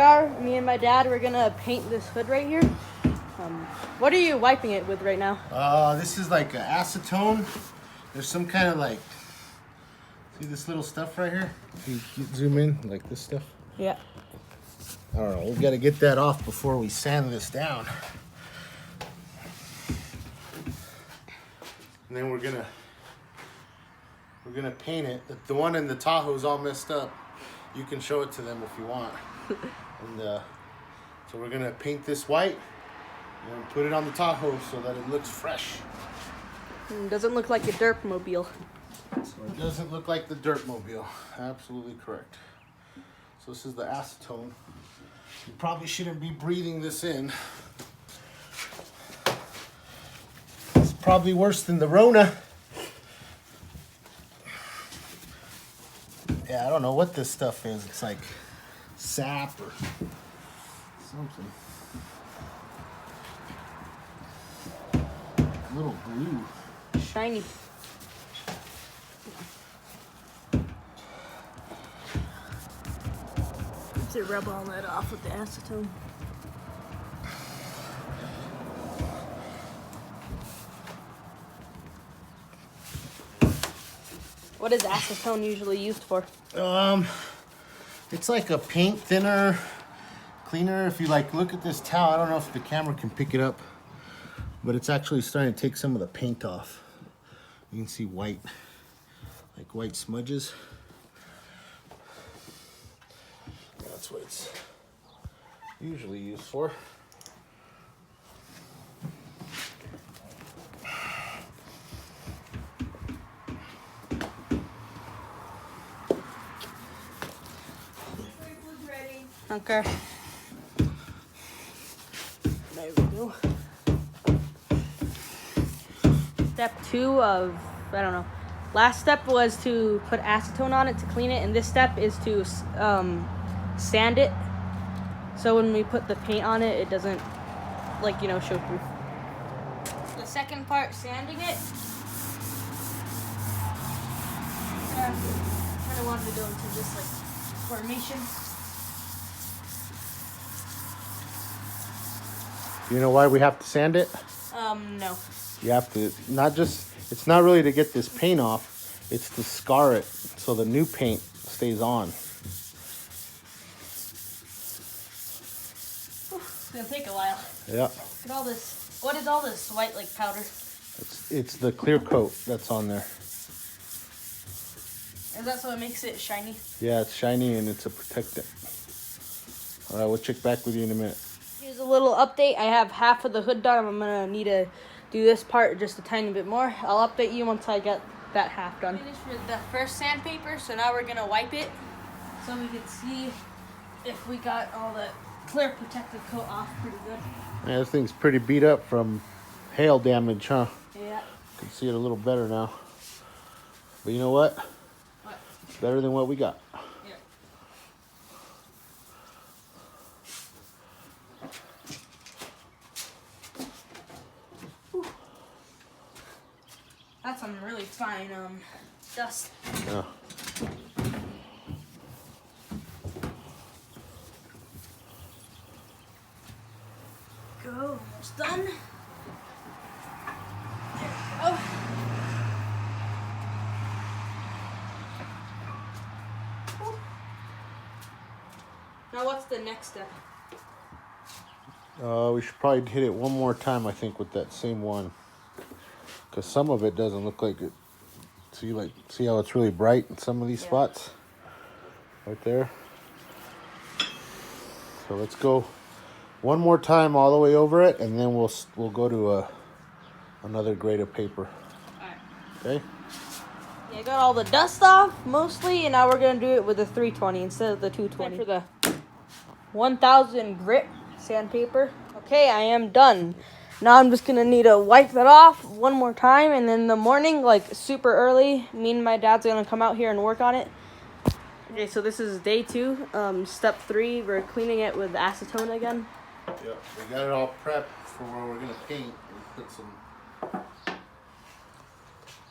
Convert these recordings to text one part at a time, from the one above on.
are. Me and my dad, we're gonna paint this hood right here. What are you wiping it with right now? This is like acetone. There's some kind of like, see this little stuff right here? If you zoom in, like this stuff. Yeah. I don't know, we gotta get that off before we sand this down. And then we're gonna paint it. The one in the Tahoe is all messed up. You can show it to them if you want. And so we're gonna paint this white and put it on the Tahoe so that it looks fresh. It doesn't look like a Derpmobile. So it doesn't look like the Derpmobile. Absolutely correct. So this is the acetone. You probably shouldn't be breathing this in. It's probably worse than the Rona. Yeah, I don't know what this stuff is. It's like sap or something. A little glue. Shiny. To rub all that off with the acetone. What is acetone usually used for? It's like a paint thinner, cleaner. If you like look at this towel, I don't know if the camera can pick it up, but it's actually starting to take some of the paint off. You can see white, like white smudges. That's what it's usually used for. Okay. There we go. Step 2 of, I don't know. Last step was to put acetone on it to clean it, and this step is to sand it. So when we put the paint on it, it doesn't, like, you know, show through. The second part, sanding it. Kind of wanted to go into this, like, formation. You know why we have to sand it? No. You have to, not just, it's not really to get this paint off, it's to scar it so the new paint stays on. It's gonna take a while. Yeah. Look at all this. What is all this white, like, powder? It's the clear coat that's on there. Is that so it makes it shiny? Yeah, it's shiny and it's a protectant. All right, we'll check back with you in a minute. Here's a little update. I have half of the hood done. I'm gonna need to do this part just a tiny bit more. I'll update you once I get that half done. Finished with the first sandpaper, so now we're gonna wipe it so we can see if we got all the clear protective coat off pretty good. Yeah, this thing's pretty beat up from hail damage, huh? Yeah. You can see it a little better now. But you know what? What? It's better than what we got. Yeah. That's some really fine dust. Yeah. Go, almost done. There we go. Now what's the next step? We should probably hit it one more time, I think, with that same one. Because some of it doesn't look like it. See how it's really bright in some of these spots? Right there. So let's go one more time all the way over it, and then we'll go to another grade of paper. Alright. Okay? Yeah, I got all the dust off, mostly, and now we're going to do it with the 320 instead of the 220. For the 1000 grit sandpaper. Okay, I am done. Now I'm just going to need to wipe that off one more time, and then in the morning, like super early, me and my dad's going to come out here and work on it. Okay, so this is day 2. Step 3, we're cleaning it with acetone again. Yep, we got it all prepped for where we're going to paint. We put some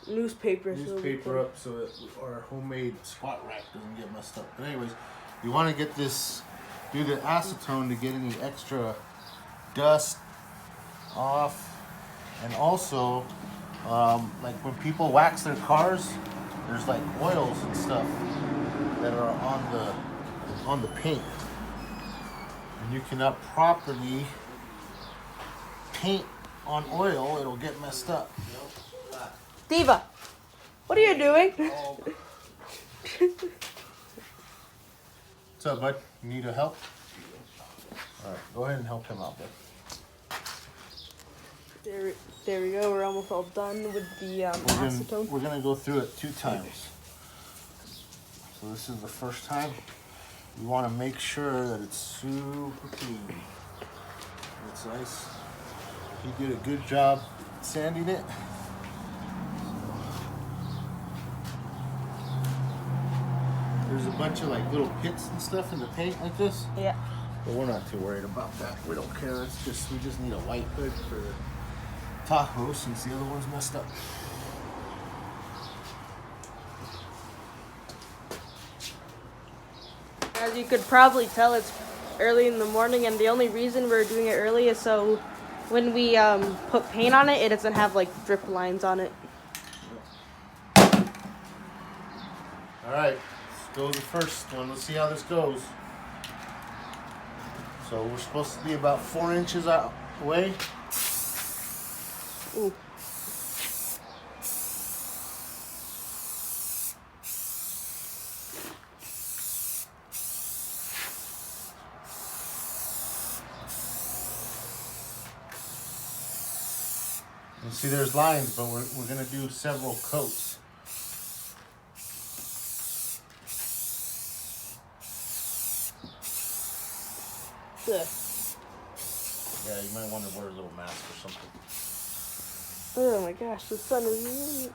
Newspaper up so that our homemade squat rack doesn't get messed up. But anyways, you want to get this do the acetone to get any extra dust off. And also, like when people wax their cars, there's like oils and stuff that are on the paint. And you cannot properly paint on oil, it'll get messed up. Diva, what are you doing? What's up, bud? You need help? Alright, go ahead and help him out, bud. There we go. We're almost all done with the acetone. We're gonna go through it 2 times. So this is the first time. You want to make sure that it's super clean. It's nice. He did a good job sanding it. There's a bunch of like little pits and stuff in the paint like this. Yeah. But we're not too worried about that. We don't care. We just need a white hood for the Tahoe since the other one's messed up. As you could probably tell, it's early in the morning, and the only reason we're doing it early is so when we put paint on it, it doesn't have like drip lines on it. Alright, let's go to the first one. Let's see how this goes. So we're supposed to be about 4 inches away. Ooh. You see there's lines, but we're going to do several coats. Good. Yeah, you might want to wear a little mask or something. Oh my gosh, the sun is...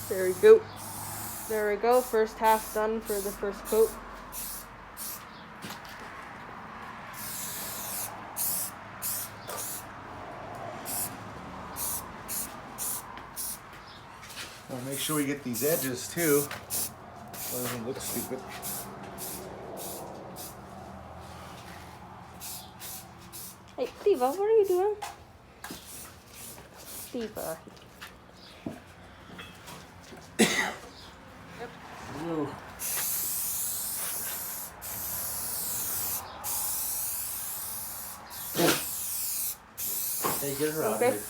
There we go. There we go. First half done for the first coat. Well, make sure we get these edges too, so it doesn't look stupid. Hey, Diva, what are you doing? Diva. Ooh. Hey, get her out Okay. here.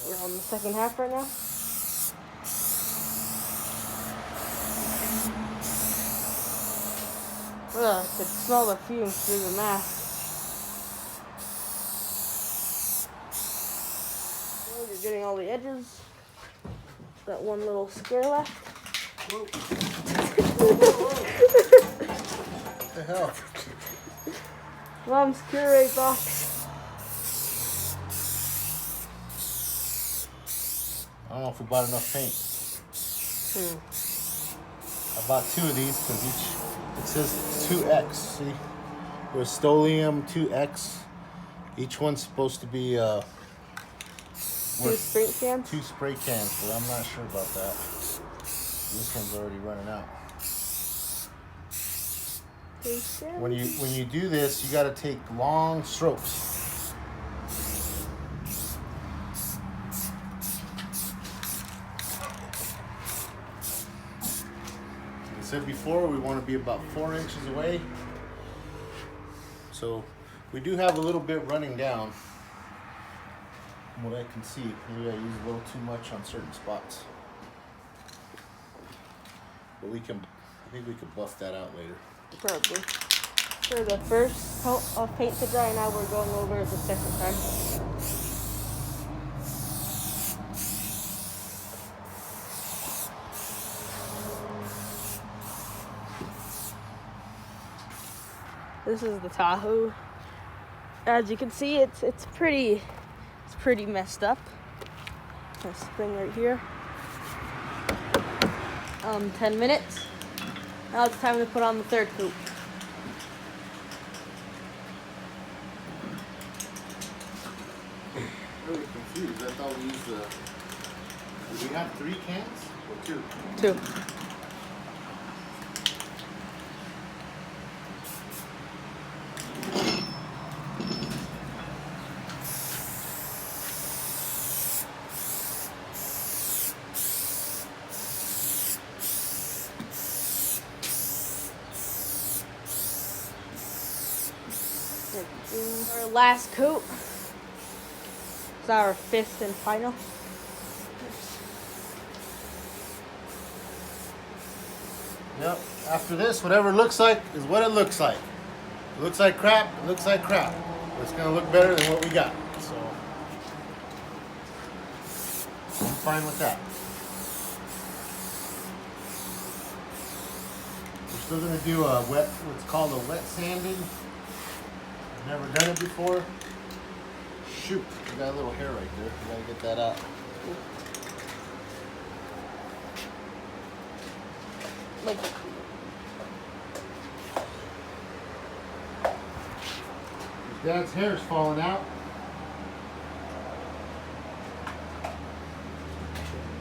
We're on the second half right now. Ugh, I could smell the fumes through the mask. Oh, you're getting all the edges. That one little square left. Whoa. What the hell? Mom's Curate box. I don't know if we bought enough paint. I bought 2 of these because it says 2X. See, Rust-Oleum 2X. Each one's supposed to be 2 spray cans. 2 spray cans, but I'm not sure about that. This one's already running out. When you do this, you got to take long strokes. I said before, we want to be about 4 inches away. So we do have a little bit running down from what I can see. Maybe I use a little too much on certain spots. But I think we can buff that out later. Probably. For the first coat of paint to dry, now we're going over the second time. This is the Tahoe. As you can see, it's pretty messed up. This thing right here. 10 minutes. Now it's time to put on the third coat. I'm really confused. I thought we used did we have 3 cans or 2? 2. Our last coat. It's our 5th and final. Yep. After this, whatever it looks like is what it looks like. It looks like crap. It looks like crap. But it's gonna look better than what we got. So I'm fine with that. We're still gonna do a what's called a wet sanding. I've never done it before. Shoot, you got a little hair right there. You gotta get that out. Like, Dad's hair's falling out.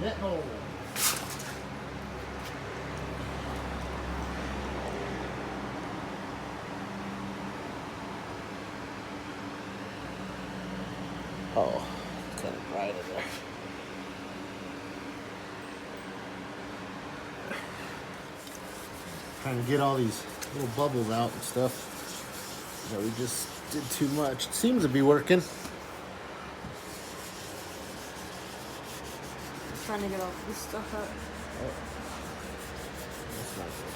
No. Oh, kind of bright in there. Trying to get all these little bubbles out and stuff. That we just did too much. It seems to be working. trying to get all this stuff out. Oh. That's not good.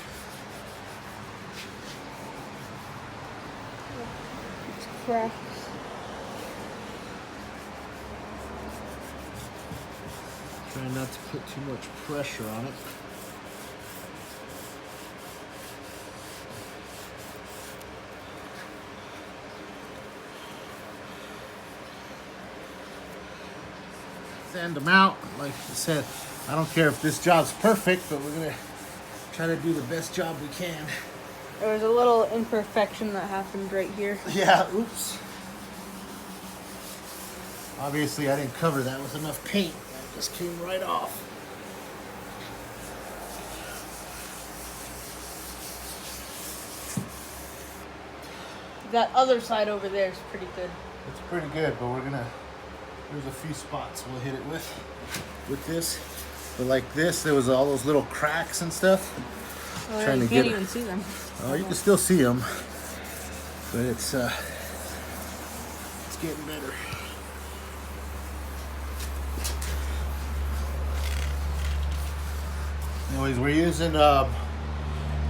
It's cracks. Trying not to put too much pressure on it. Sand them out. Like I said, I don't care if this job's perfect, but we're gonna try to do the best job we can. There was a little imperfection that happened right here. Yeah, oops. Obviously I didn't cover that with enough paint. That just came right off. That other side over there is pretty good. It's pretty good, but there's a few spots we'll hit it with this. But like this, there was all those little cracks and stuff. Oh, yeah, you can't even see them. Oh, you can still see them, but it's getting better. Anyways, we're using.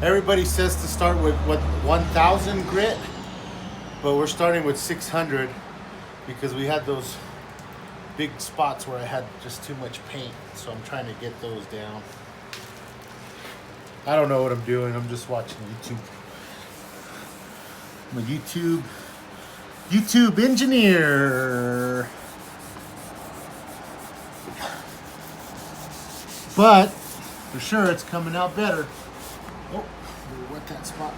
Everybody says to start with 1,000 grit, but we're starting with 600 because we had those big spots where I had just too much paint, so I'm trying to get those down. I don't know what I'm doing. I'm just watching YouTube. I'm a YouTube engineer. But for sure it's coming out better. Oh, we wet that spot.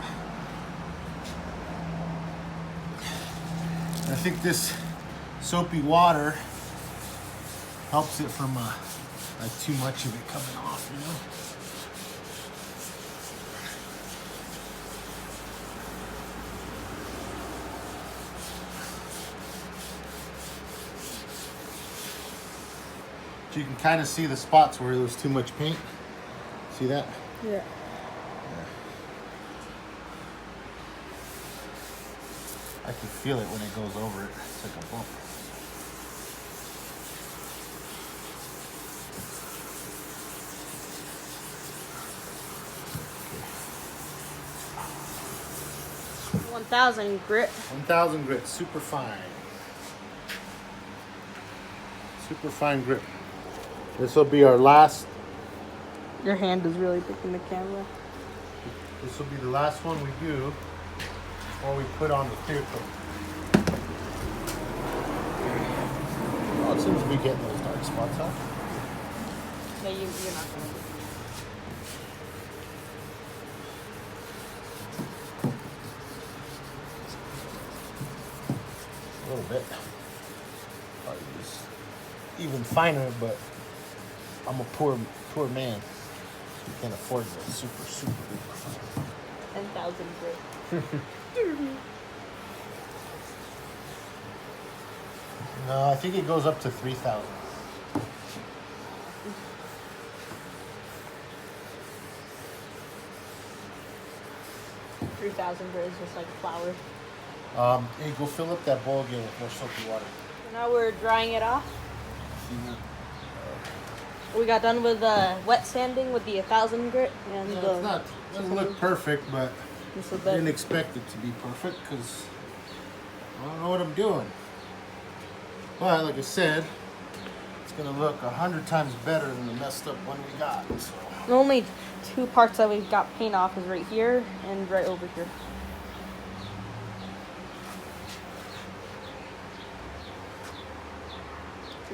I think this soapy water helps it from like too much of it coming off, you know? So you can kind of see the spots where there was too much paint. See that? Yeah. I can feel it when it goes over it. It's like a bump. Okay. 1,000 grit. 1,000 grit, super fine. Super fine grip. This will be our last. Your hand is really big in the camera. This will be the last one we do before we put on the clear coat. Oh, it seems to be getting those dark spots out. Yeah, you're not gonna. A little bit. Probably just even finer, but I'm a poor man. You can't afford the super duper fine. 10,000 grit. No, I think it goes up to 3,000. $3,000 grit is just like flour. Hey, go fill up that bowl again with more soapy water. So now we're drying it off. See, We got done with wet sanding with the 1000 grit and yeah, the. it's not, doesn't look perfect, but This is I better. didn't expect it to be perfect because I don't know what I'm doing. But like I said, it's gonna look 100 times better than the messed up one we got. So. The only two parts that we've got paint off is right here and right over here.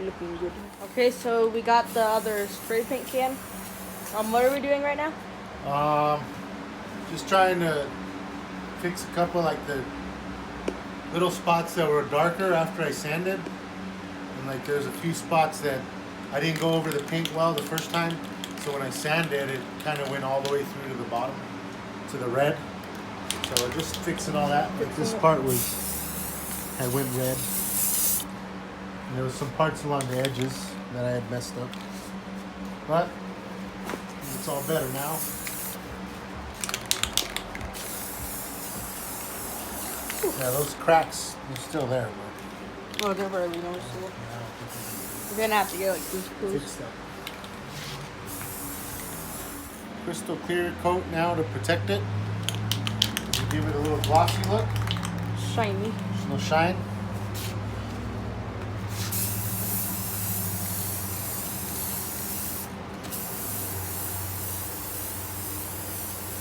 Looking good. Okay, so we got the other spray paint can. What are we doing right now? Just trying to fix a couple like the little spots that were darker after I sanded, and like there's a few spots that I didn't go over the paint well the first time, so when I sanded it kind of went all the way through to the bottom to the red. So we're just fixing all that. Like this part had went red. And there was some parts along the edges that I had messed up, but it's all better now. Yeah, those cracks are still there, but Oh, they're barely noticeable. We're gonna have to get like these fix screws. them. Crystal clear coat now to protect it. Give it a little glossy look. Shiny. There's no shine.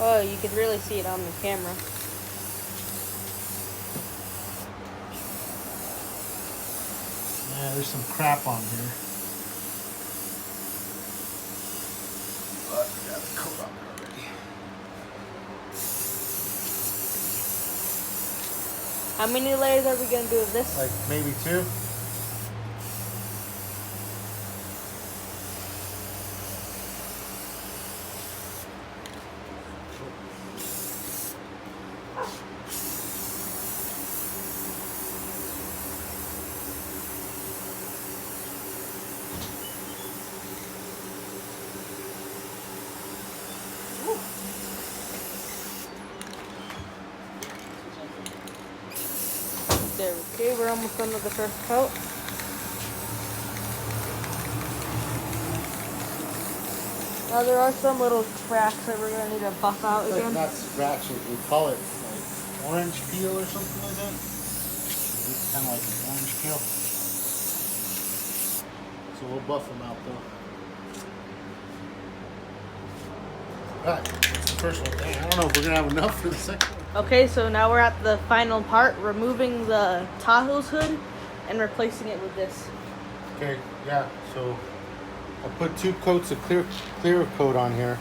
Oh, you could really see it on the camera. Yeah, there's some crap on here. But we got a coat on it already. How many layers are we gonna do of this? Like maybe 2. There we go. We're almost done with the first coat. Now there are some little cracks that we're gonna need to buff out It's like again. not scratch it. We call it like orange peel or something like that. It's kind of like an orange peel. So we'll buff them out though. Alright, that's the first one. Dang, I don't know if we're gonna have enough for the second one. Okay, so now we're at the final part, removing the Tahoe's hood and replacing it with this. Okay, yeah, so I put 2 coats of clear coat on here.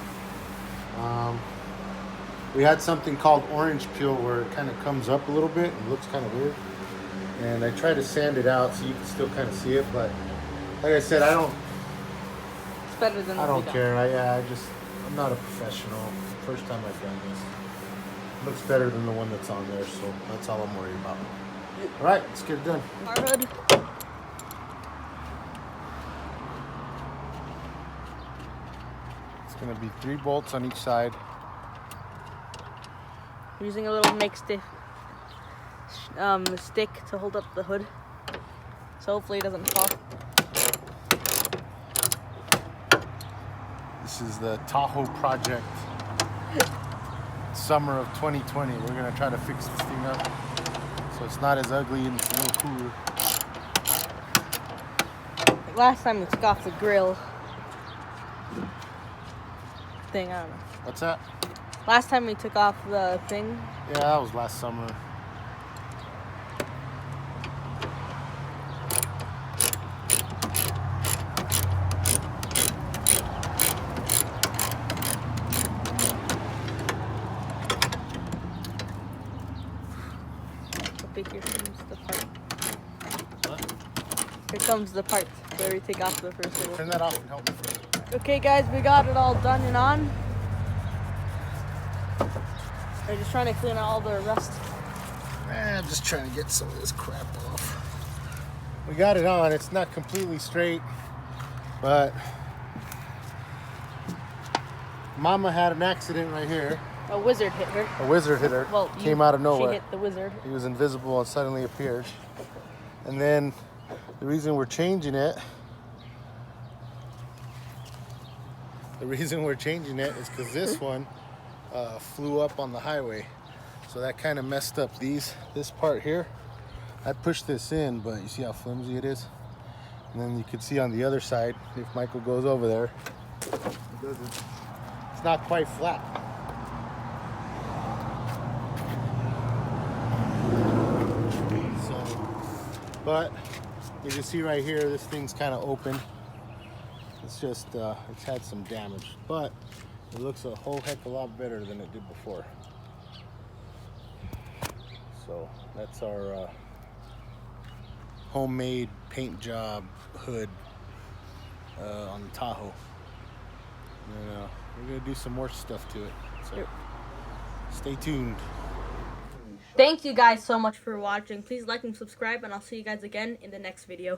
We had something called orange peel where it kind of comes up a little bit and looks kind of weird. And I tried to sand it out so you can still kind of see it, but like I said, I don't Better than what we done. care. I'm not a professional. First time I've done this. Looks better than the one that's on there, so that's all I'm worried about. All right, let's get it done. Our hood. It's gonna be 3 bolts on each side. Using a little stick to hold up the hood, so hopefully it doesn't fall. This is the Tahoe project. Summer of 2020. We're gonna try to fix this thing up so it's not as ugly and it's a little cooler. Like last time we took off the grill thing, I don't know. What's that? Last time we took off the thing. Yeah, that was last summer. Okay, here comes the part. What? Here comes the part where we take off the first little. Turn that off and help me first. Okay guys, we got it all done and on. We're just trying to clean out all the rust. I'm just trying to get some of this crap off. We got it on. It's not completely straight, but Mama had an accident right here. A wizard hit her. A wizard hit her. Well, Came out of She nowhere. hit the wizard. He was invisible and suddenly appeared. And then the reason we're changing it is because this one flew up on the highway. So that kind of messed up this part here. I pushed this in, but you see how flimsy it is? And then you can see on the other side, if Michael goes over there, it's not quite flat. But you can see right here, this thing's kind of open. It's just, it's had some damage, but it looks a whole heck of a lot better than it did before. So that's our homemade paint job hood on the Tahoe. And, we're gonna do some more stuff to it. So stay tuned. Thank you guys so much for watching. Please like and subscribe, and I'll see you guys again in the next video.